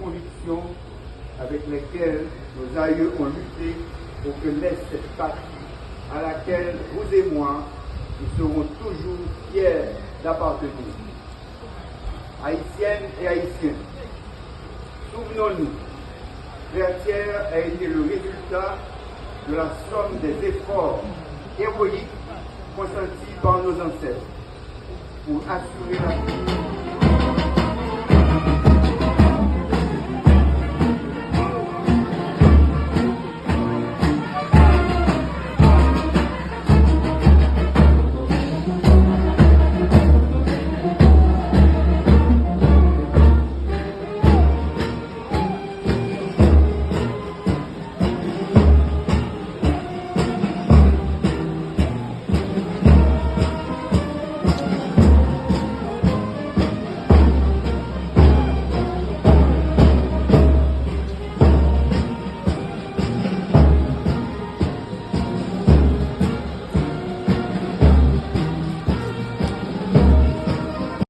conviction avec laquelle nos aïeux ont lutté pour que naisse cette patrie à laquelle vous et moi, nous serons toujours fiers d'appartenir. Haïtiennes et Haïtiens, souvenons-nous, Vertières a été le résultat de la somme des efforts héroïques consentis par nos ancêtres pour assurer la